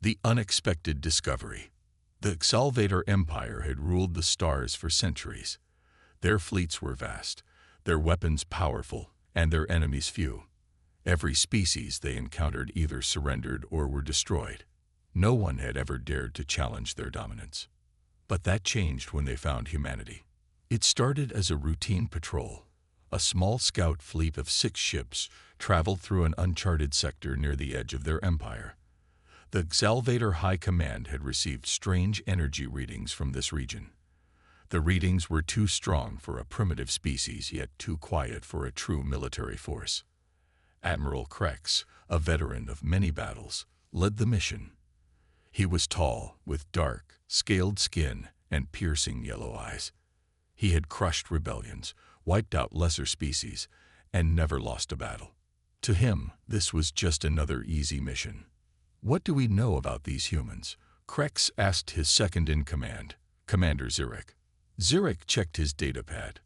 The unexpected discovery. The Salvator Empire had ruled the stars for centuries. Their fleets were vast, their weapons powerful, and their enemies few. Every species they encountered either surrendered or were destroyed. No one had ever dared to challenge their dominance. But that changed when they found humanity. It started as a routine patrol. A small scout fleet of 6 ships traveled through an uncharted sector near the edge of their empire. The Salvator High Command had received strange energy readings from this region. The readings were too strong for a primitive species, yet too quiet for a true military force. Admiral Krex, a veteran of many battles, led the mission. He was tall, with dark, scaled skin and piercing yellow eyes. He had crushed rebellions, wiped out lesser species, and never lost a battle. To him, this was just another easy mission. "What do we know about these humans?" Krex asked his second-in-command, Commander Zurich. Zurich checked his datapad.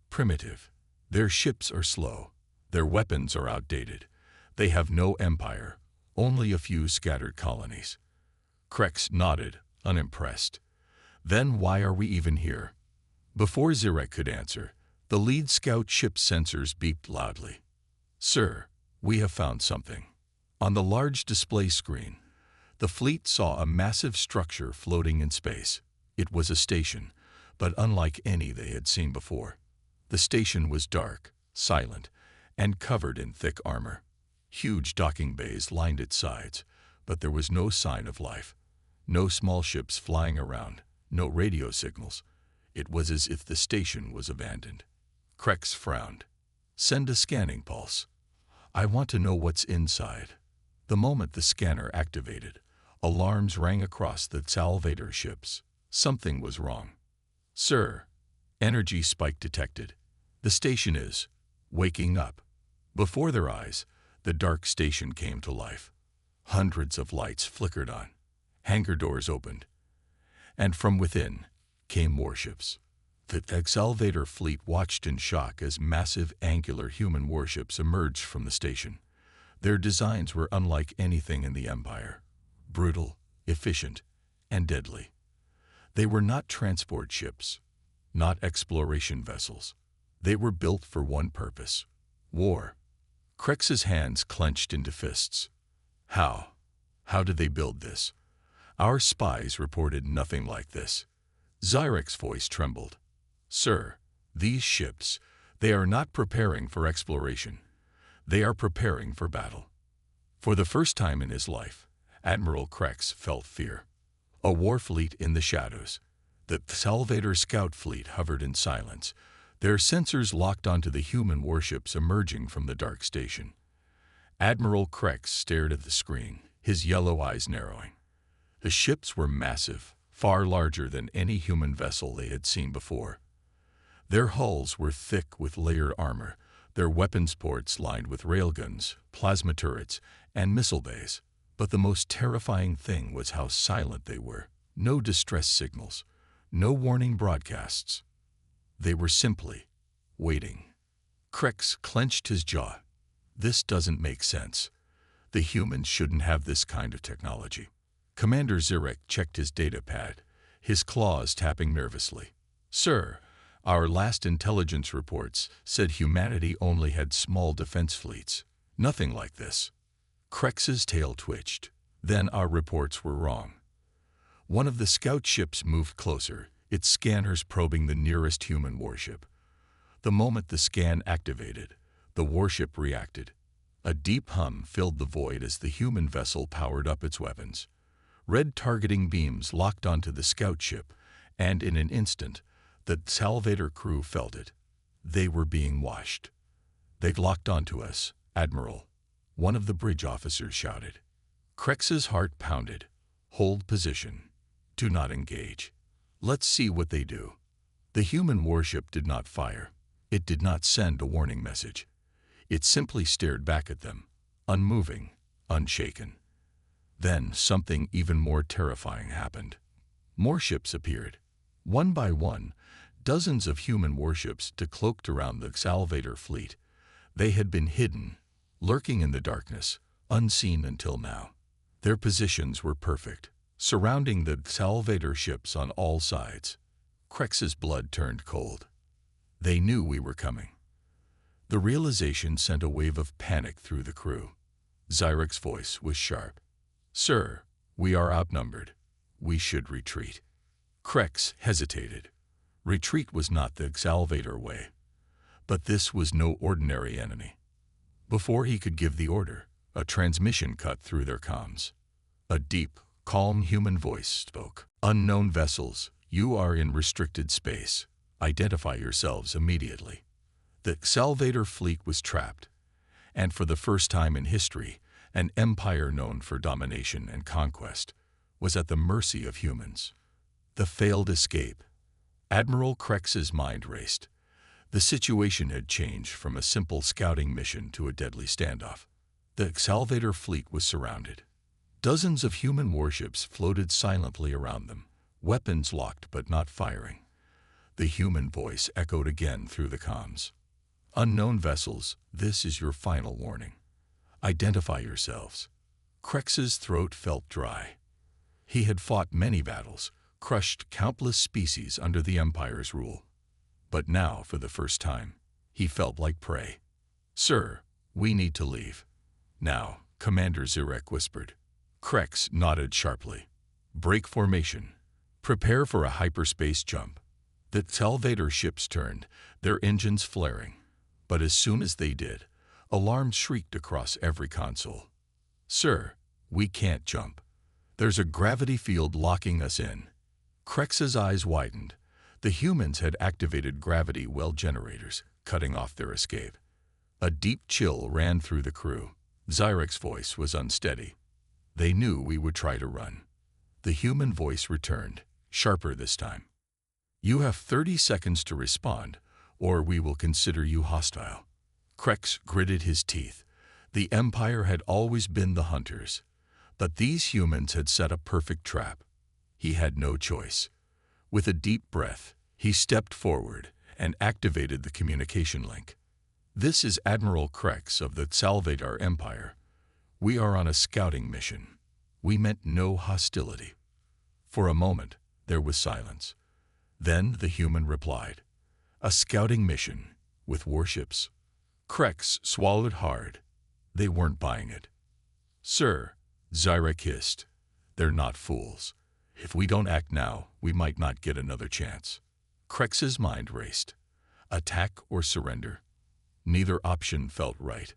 "Primitive. Their ships are slow. Their weapons are outdated. They have no empire, only a few scattered colonies." Krex nodded, unimpressed. "Then why are we even here?" Before Zurich could answer, the lead scout ship's sensors beeped loudly. "Sir, we have found something." On the large display screen, the fleet saw a massive structure floating in space. It was a station, but unlike any they had seen before. The station was dark, silent, and covered in thick armor. Huge docking bays lined its sides, but there was no sign of life. No small ships flying around, no radio signals. It was as if the station was abandoned. Krex frowned. "Send a scanning pulse. I want to know what's inside." The moment the scanner activated, alarms rang across the Salvator ships. Something was wrong. "Sir, energy spike detected. The station is waking up." Before their eyes, the dark station came to life. Hundreds of lights flickered on. Hangar doors opened. And from within came warships. The Salvator fleet watched in shock as massive angular human warships emerged from the station. Their designs were unlike anything in the Empire. Brutal, efficient, and deadly. They were not transport ships, not exploration vessels. They were built for one purpose: war. Krex's hands clenched into fists. How? How did they build this? Our spies reported nothing like this. Zurich's voice trembled. "Sir, these ships, they are not preparing for exploration. They are preparing for battle." For the first time in his life, Admiral Krex felt fear. A war fleet in the shadows. The Salvator scout fleet hovered in silence, their sensors locked onto the human warships emerging from the dark station. Admiral Krex stared at the screen, his yellow eyes narrowing. The ships were massive, far larger than any human vessel they had seen before. Their hulls were thick with layered armor, their weapons ports lined with railguns, plasma turrets, and missile bays. But the most terrifying thing was how silent they were. No distress signals, no warning broadcasts. They were simply waiting. Krex clenched his jaw. This doesn't make sense. The humans shouldn't have this kind of technology. Commander Zurich checked his datapad, his claws tapping nervously. "Sir, our last intelligence reports said humanity only had small defense fleets. Nothing like this." Krex's tail twitched. "Then our reports were wrong." One of the scout ships moved closer, its scanners probing the nearest human warship. The moment the scan activated, the warship reacted. A deep hum filled the void as the human vessel powered up its weapons. Red targeting beams locked onto the scout ship, and in an instant, the Salvator crew felt it. They were being washed. "They've locked onto us, Admiral," one of the bridge officers shouted. Krex's heart pounded. "Hold position. Do not engage. Let's see what they do." The human warship did not fire. It did not send a warning message. It simply stared back at them, unmoving, unshaken. Then something even more terrifying happened. More ships appeared. One by one, dozens of human warships decloaked around the Salvator fleet. They had been hidden, lurking in the darkness, unseen until now. Their positions were perfect, surrounding the Salvator ships on all sides. Krex's blood turned cold. They knew we were coming. The realization sent a wave of panic through the crew. Zyrek's voice was sharp. "Sir, we are outnumbered. We should retreat." Krex hesitated. Retreat was not the Salvator way. But this was no ordinary enemy. Before he could give the order, a transmission cut through their comms. A deep, calm human voice spoke. "Unknown vessels, you are in restricted space. Identify yourselves immediately." The Salvator fleet was trapped, and for the first time in history, an empire known for domination and conquest was at the mercy of humans. The failed escape. Admiral Krex's mind raced. The situation had changed from a simple scouting mission to a deadly standoff. The Salvator fleet was surrounded. Dozens of human warships floated silently around them, weapons locked but not firing. The human voice echoed again through the comms. "Unknown vessels, this is your final warning. Identify yourselves." Krex's throat felt dry. He had fought many battles, crushed countless species under the Empire's rule. But now, for the first time, he felt like prey. "Sir, we need to leave." "Now," Commander Zyrek whispered. Krex nodded sharply. "Break formation. Prepare for a hyperspace jump." The Salvator ships turned, their engines flaring. But as soon as they did, alarms shrieked across every console. "Sir, we can't jump. There's a gravity field locking us in." Krex's eyes widened. The humans had activated gravity well generators, cutting off their escape. A deep chill ran through the crew. Zyrek's voice was unsteady. "They knew we would try to run." The human voice returned, sharper this time. "You have 30 seconds to respond, or we will consider you hostile." Krex gritted his teeth. The Empire had always been the hunters, but these humans had set a perfect trap. He had no choice. With a deep breath, he stepped forward and activated the communication link. "This is Admiral Krex of the Salvator Empire. We are on a scouting mission. We meant no hostility." For a moment, there was silence. Then the human replied, "A scouting mission, with warships." Krex swallowed hard. They weren't buying it. "Sir," Zyrek hissed, "they're not fools. If we don't act now, we might not get another chance." Krex's mind raced. Attack or surrender? Neither option felt right.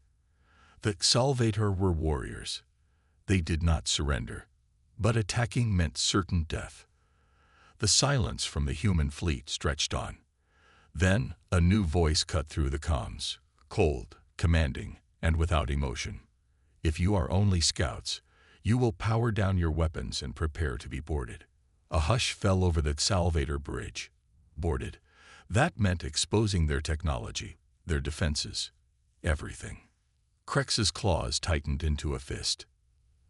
The Salvator were warriors. They did not surrender, but attacking meant certain death. The silence from the human fleet stretched on. Then a new voice cut through the comms, cold, commanding, and without emotion. "If you are only scouts, you will power down your weapons and prepare to be boarded." A hush fell over the Salvator bridge. Boarded. That meant exposing their technology, their defenses, everything. Krex's claws tightened into a fist.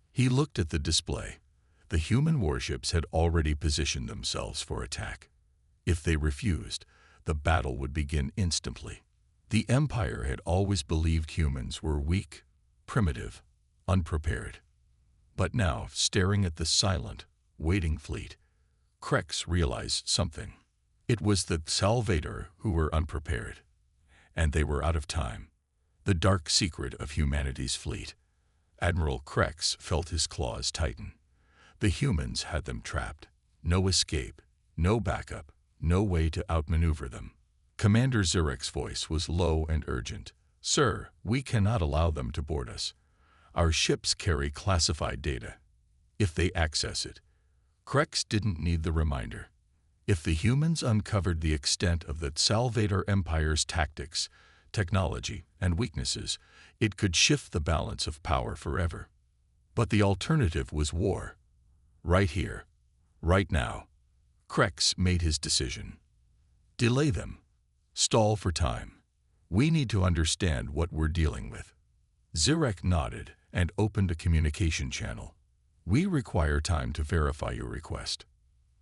He looked at the display. The human warships had already positioned themselves for attack. If they refused, the battle would begin instantly. The Empire had always believed humans were weak, primitive, unprepared. But now, staring at the silent, waiting fleet, Krex realized something. It was the Salvator who were unprepared, and they were out of time. The dark secret of humanity's fleet. Admiral Krex felt his claws tighten. The humans had them trapped. No escape, no backup, no way to outmaneuver them. Commander Zyrek's voice was low and urgent. "Sir, we cannot allow them to board us. Our ships carry classified data. If they access it..." Krex didn't need the reminder. If the humans uncovered the extent of the Salvator Empire's tactics, technology, and weaknesses, it could shift the balance of power forever. But the alternative was war. Right here, right now. Krex made his decision. Delay them. Stall for time. We need to understand what we're dealing with. Zyrek nodded and opened a communication channel. "We require time to verify your request."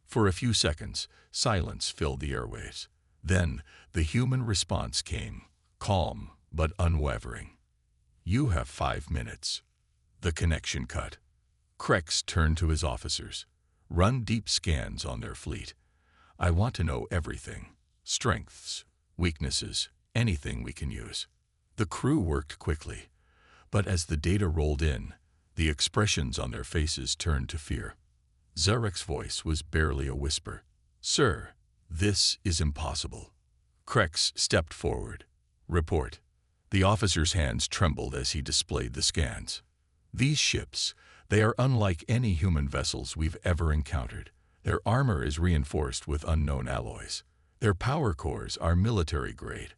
For a few seconds, silence filled the airwaves. Then, the human response came, calm but unwavering. "You have 5 minutes." The connection cut. Krex turned to his officers. Run deep scans on their fleet. I want to know everything. Strengths, weaknesses, anything we can use. The crew worked quickly, but as the data rolled in, the expressions on their faces turned to fear. Zarek's voice was barely a whisper. Sir, this is impossible. Krex stepped forward. Report. The officer's hands trembled as he displayed the scans. These ships, they are unlike any human vessels we've ever encountered. Their armor is reinforced with unknown alloys. Their power cores are military grade,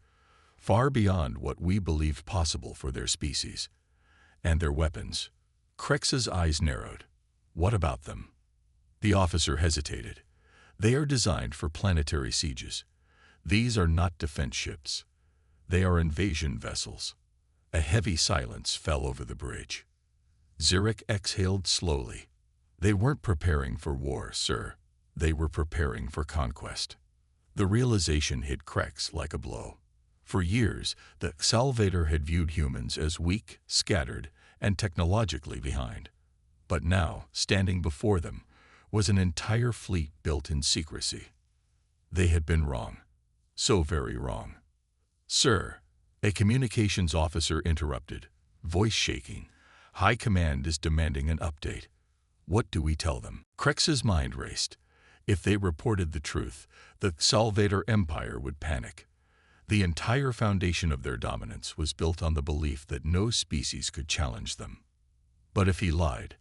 far beyond what we believed possible for their species. And their weapons. Krex's eyes narrowed. What about them? The officer hesitated. They are designed for planetary sieges. These are not defense ships. They are invasion vessels. A heavy silence fell over the bridge. Zarek exhaled slowly. They weren't preparing for war, sir. They were preparing for conquest. The realization hit Krex like a blow. For years, the Salvator had viewed humans as weak, scattered, and technologically behind. But now, standing before them, was an entire fleet built in secrecy. They had been wrong. So very wrong. Sir, a communications officer interrupted, voice shaking. High Command is demanding an update. What do we tell them? Krex's mind raced. If they reported the truth, the Salvator Empire would panic. The entire foundation of their dominance was built on the belief that no species could challenge them. But if he lied,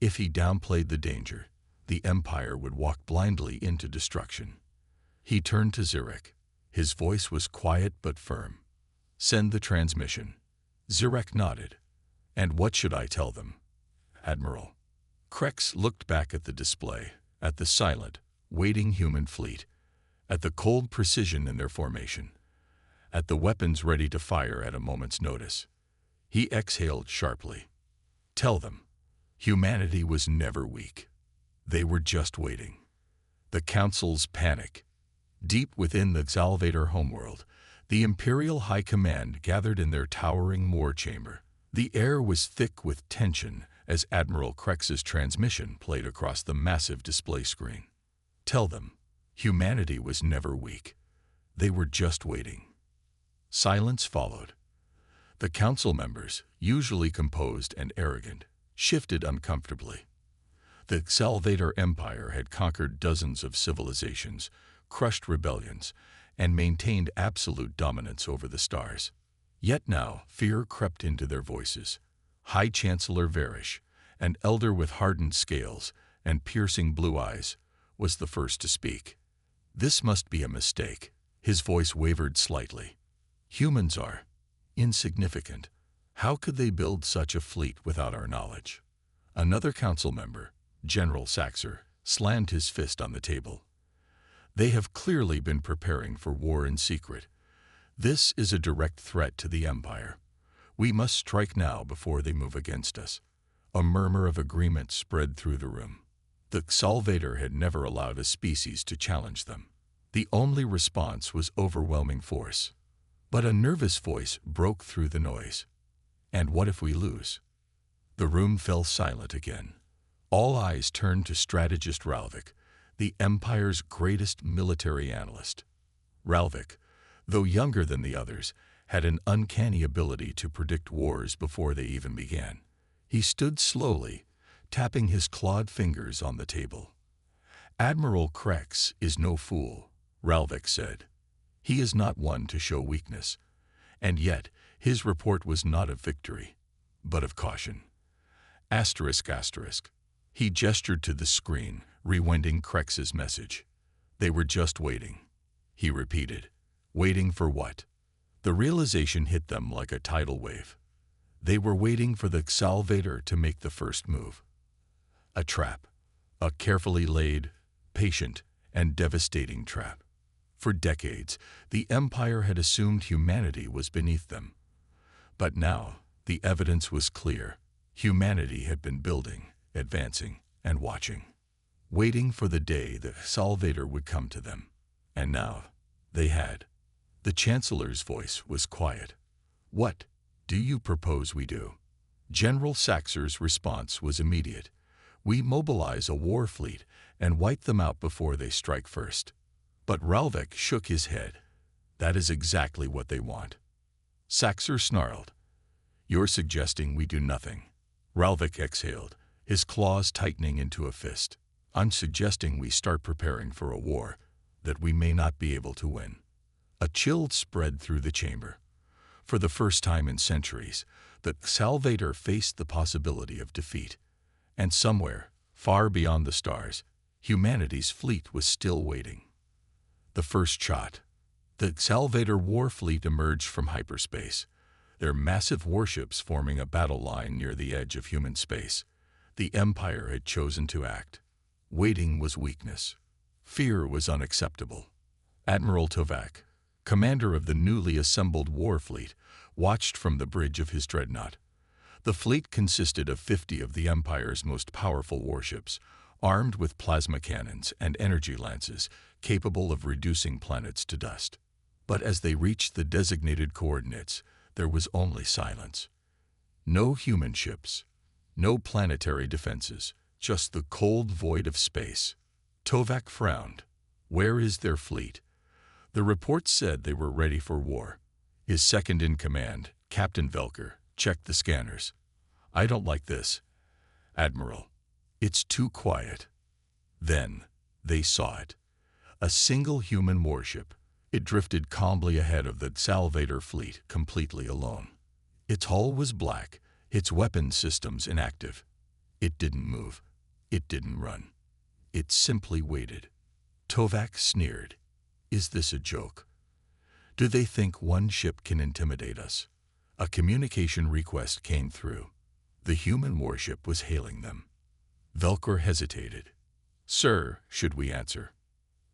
if he downplayed the danger, the Empire would walk blindly into destruction. He turned to Zarek. His voice was quiet but firm. Send the transmission. Zarek nodded. And what should I tell them? Admiral. Krex looked back at the display, at the silent, waiting human fleet, at the cold precision in their formation, at the weapons ready to fire at a moment's notice. He exhaled sharply. Tell them, humanity was never weak. They were just waiting. The Council's panic. Deep within the Salvator homeworld, the Imperial High Command gathered in their towering war chamber. The air was thick with tension as Admiral Krex's transmission played across the massive display screen. Tell them, humanity was never weak. They were just waiting. Silence followed. The council members, usually composed and arrogant, shifted uncomfortably. The Salvator Empire had conquered dozens of civilizations, crushed rebellions, and maintained absolute dominance over the stars. Yet now fear crept into their voices. High Chancellor Varish, an elder with hardened scales and piercing blue eyes, was the first to speak. This must be a mistake. His voice wavered slightly. Humans are insignificant. How could they build such a fleet without our knowledge? Another council member, General Saxer, slammed his fist on the table. They have clearly been preparing for war in secret. This is a direct threat to the Empire. We must strike now before they move against us. A murmur of agreement spread through the room. The Salvator had never allowed a species to challenge them. The only response was overwhelming force. But a nervous voice broke through the noise. And what if we lose? The room fell silent again. All eyes turned to strategist Ralvik, the Empire's greatest military analyst. Ralvik, though younger than the others, had an uncanny ability to predict wars before they even began. He stood slowly, tapping his clawed fingers on the table. Admiral Krex is no fool, Ralvik said. He is not one to show weakness. And yet, his report was not of victory, but of caution. Asterisk, asterisk. He gestured to the screen, rewinding Krex's message. They were just waiting. He repeated. Waiting for what? The realization hit them like a tidal wave. They were waiting for the Salvator to make the first move. A trap. A carefully laid, patient, and devastating trap. For decades, the Empire had assumed humanity was beneath them. But now, the evidence was clear. Humanity had been building, advancing, and watching. Waiting for the day the Salvator would come to them. And now, they had. The Chancellor's voice was quiet. What do you propose we do? General Saxer's response was immediate. We mobilize a war fleet and wipe them out before they strike first. But Ralvik shook his head. That is exactly what they want. Saxor snarled. You're suggesting we do nothing. Ralvik exhaled, his claws tightening into a fist. I'm suggesting we start preparing for a war that we may not be able to win. A chill spread through the chamber. For the first time in centuries, the Salvator faced the possibility of defeat. And somewhere, far beyond the stars, humanity's fleet was still waiting. The first shot. The Salvator war fleet emerged from hyperspace, their massive warships forming a battle line near the edge of human space. The Empire had chosen to act. Waiting was weakness. Fear was unacceptable. Admiral Tovak, commander of the newly assembled war fleet, watched from the bridge of his dreadnought. The fleet consisted of 50 of the Empire's most powerful warships, armed with plasma cannons and energy lances capable of reducing planets to dust. But as they reached the designated coordinates, there was only silence. No human ships, no planetary defenses, just the cold void of space. Tovak frowned. Where is their fleet? The reports said they were ready for war. His second-in-command, Captain Velker, checked the scanners. I don't like this, Admiral. It's too quiet. Then, they saw it. A single human warship. It drifted calmly ahead of the Salvator fleet, completely alone. Its hull was black, its weapon systems inactive. It didn't move. It didn't run. It simply waited. Tovak sneered. Is this a joke? Do they think one ship can intimidate us? A communication request came through. The human warship was hailing them. Velkor hesitated. Sir, should we answer?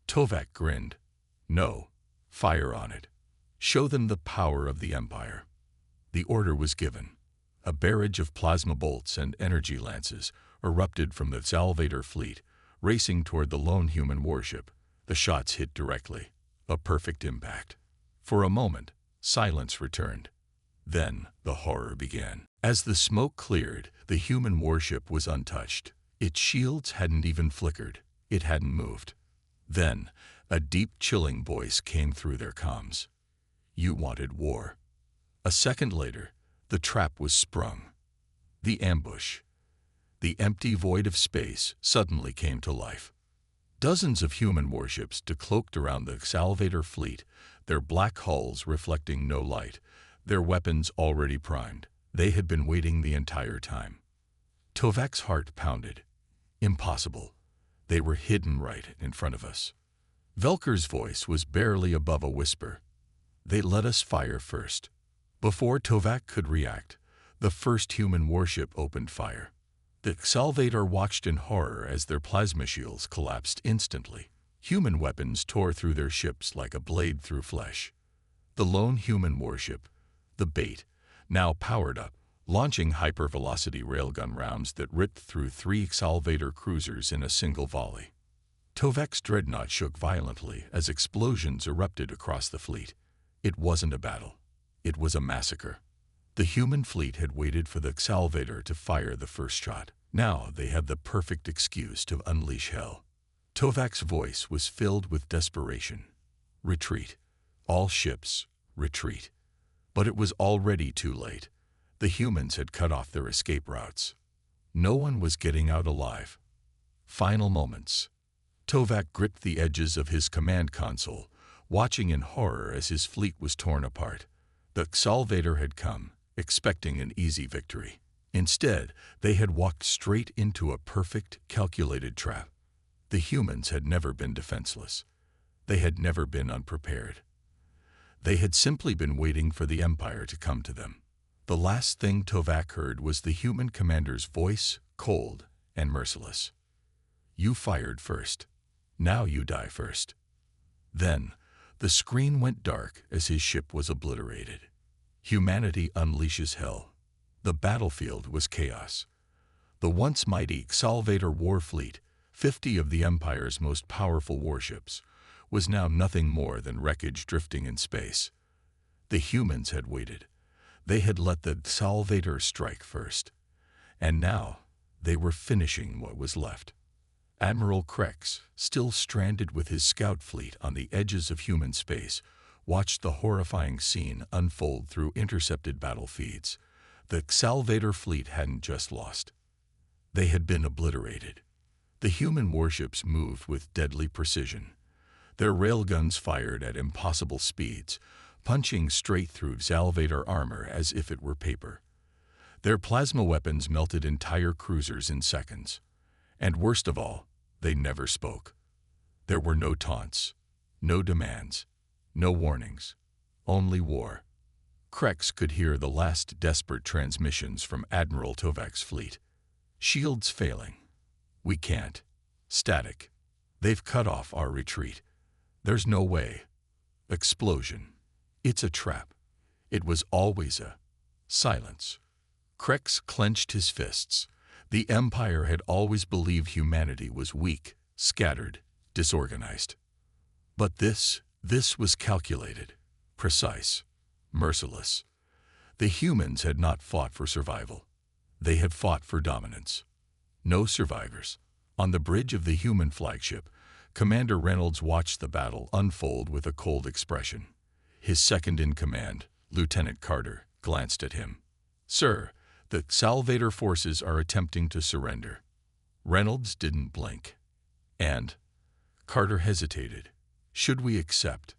Tovak grinned. No. Fire on it. Show them the power of the Empire. The order was given. A barrage of plasma bolts and energy lances erupted from the Salvator fleet, racing toward the lone human warship. The shots hit directly. A perfect impact. For a moment, silence returned. Then the horror began. As the smoke cleared, the human warship was untouched. Its shields hadn't even flickered. It hadn't moved. Then, a deep, chilling voice came through their comms. You wanted war. A second later, the trap was sprung. The ambush. The empty void of space suddenly came to life. Dozens of human warships decloaked around the Salvator fleet, their black hulls reflecting no light, their weapons already primed. They had been waiting the entire time. Tovak's heart pounded. Impossible. They were hidden right in front of us. Velker's voice was barely above a whisper. They let us fire first. Before Tovak could react, the first human warship opened fire. The Salvator watched in horror as their plasma shields collapsed instantly. Human weapons tore through their ships like a blade through flesh. The lone human warship, the Bait, now powered up, launching hypervelocity railgun rounds that ripped through 3 Salvator cruisers in a single volley. Tovak's dreadnought shook violently as explosions erupted across the fleet. It wasn't a battle. It was a massacre. The human fleet had waited for the Salvator to fire the first shot. Now they had the perfect excuse to unleash hell. Tovak's voice was filled with desperation. Retreat. All ships, retreat. But it was already too late. The humans had cut off their escape routes. No one was getting out alive. Final moments. Tovak gripped the edges of his command console, watching in horror as his fleet was torn apart. The Salvator had come, expecting an easy victory. Instead, they had walked straight into a perfect, calculated trap. The humans had never been defenseless. They had never been unprepared. They had simply been waiting for the Empire to come to them. The last thing Tovak heard was the human commander's voice, cold and merciless. You fired first. Now you die first. Then, the screen went dark as his ship was obliterated. Humanity unleashes hell. The battlefield was chaos. The once mighty Salvator war fleet, 50 of the Empire's most powerful warships, was now nothing more than wreckage drifting in space. The humans had waited. They had let the Salvator strike first. And now, They were finishing what was left. Admiral Krex, still stranded with his scout fleet on the edges of human space, watched the horrifying scene unfold through intercepted battle feeds. The Salvator fleet hadn't just lost. They had been obliterated. The human warships moved with deadly precision. Their railguns fired at impossible speeds, punching straight through Salvator armor as if it were paper. Their plasma weapons melted entire cruisers in seconds. And worst of all, they never spoke. There were no taunts, no demands, no warnings, only war. Krex could hear the last desperate transmissions from Admiral Tovak's fleet. Shields failing. We can't. Static. They've cut off our retreat. There's no way. Explosion. It's a trap. It was always a silence. Krex clenched his fists. The Empire had always believed humanity was weak, scattered, disorganized. But this was calculated, precise, merciless. The humans had not fought for survival. They had fought for dominance. No survivors. On the bridge of the human flagship, Commander Reynolds watched the battle unfold with a cold expression. His second-in-command, Lieutenant Carter, glanced at him. "Sir, the Salvator forces are attempting to surrender." Reynolds didn't blink. And Carter hesitated. "Should we accept?"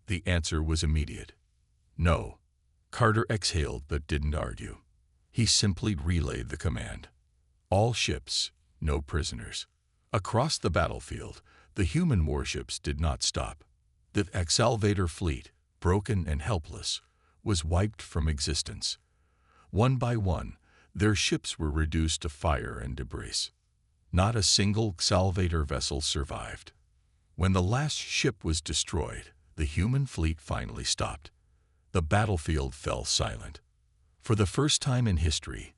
The answer was immediate. No. Carter exhaled but didn't argue. He simply relayed the command. All ships, no prisoners. Across the battlefield, the human warships did not stop. The Salvator fleet, broken and helpless, was wiped from existence. One by one, their ships were reduced to fire and debris. Not a single Salvator vessel survived. When the last ship was destroyed, the human fleet finally stopped. The battlefield fell silent. For the first time in history,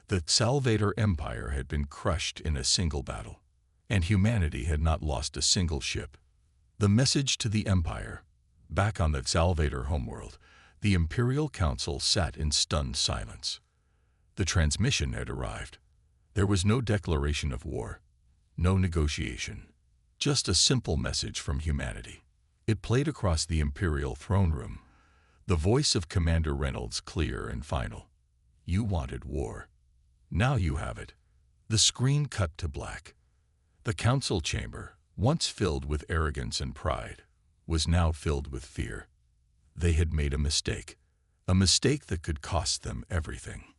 the Salvator Empire had been crushed in a single battle, and humanity had not lost a single ship. The message to the Empire, back on the Salvator homeworld, the Imperial Council sat in stunned silence. The transmission had arrived. There was no declaration of war, no negotiation, just a simple message from humanity. It played across the Imperial throne room, the voice of Commander Reynolds clear and final. "You wanted war. Now you have it." The screen cut to black. The council chamber, once filled with arrogance and pride, was now filled with fear. They had made a mistake that could cost them everything.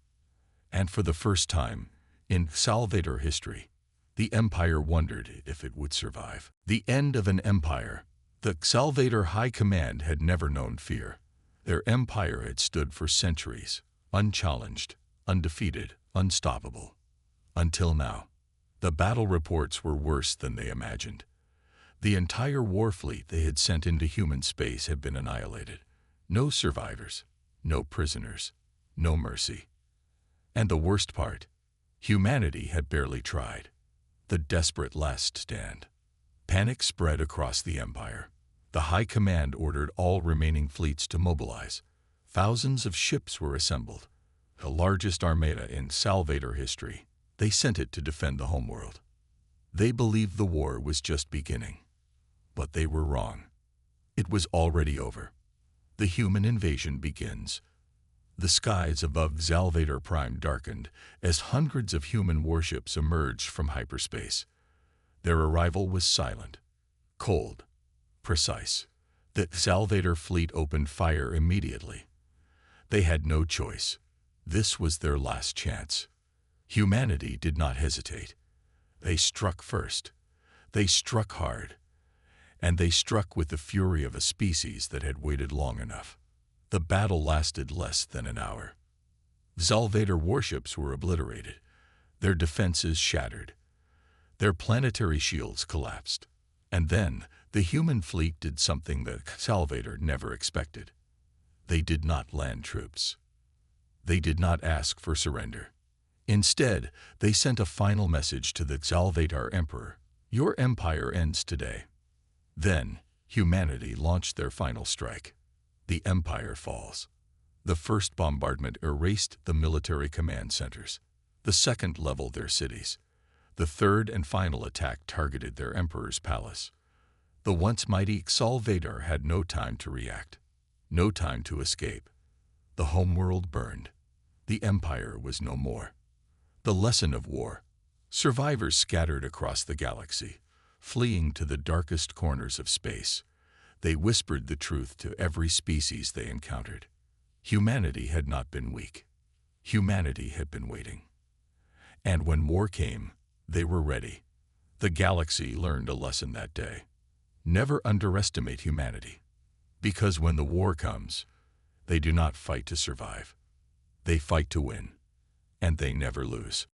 And for the first time in Salvator history, the Empire wondered if it would survive. The end of an empire. The Salvator High Command had never known fear. Their empire had stood for centuries, unchallenged, undefeated, unstoppable. Until now. The battle reports were worse than they imagined. The entire war fleet they had sent into human space had been annihilated. No survivors, no prisoners, no mercy. And the worst part, humanity had barely tried. The desperate last stand. Panic spread across the Empire. The High Command ordered all remaining fleets to mobilize. Thousands of ships were assembled, the largest armada in Salvator history. They sent it to defend the homeworld. They believed the war was just beginning. But they were wrong. It was already over. The human invasion begins. The skies above Salvator Prime darkened as hundreds of human warships emerged from hyperspace. Their arrival was silent, cold, precise. The Salvator fleet opened fire immediately. They had no choice. This was their last chance. Humanity did not hesitate. They struck first. They struck hard. And they struck with the fury of a species that had waited long enough. The battle lasted less than an hour. Salvator warships were obliterated, their defenses shattered. Their planetary shields collapsed. And then, the human fleet did something the Salvator never expected. They did not land troops. They did not ask for surrender. Instead, they sent a final message to the Salvator Emperor. "Your empire ends today." Then, humanity launched their final strike. The empire falls. The first bombardment erased the military command centers. The second leveled their cities. The third and final attack targeted their emperor's palace. The once mighty Salvador had no time to react, no time to escape. The homeworld burned. The empire was no more. The lesson of war. Survivors scattered across the galaxy, fleeing to the darkest corners of space. They whispered the truth to every species they encountered. Humanity had not been weak. Humanity had been waiting. And when war came, they were ready. The galaxy learned a lesson that day. Never underestimate humanity, because when the war comes, they do not fight to survive. They fight to win, and they never lose.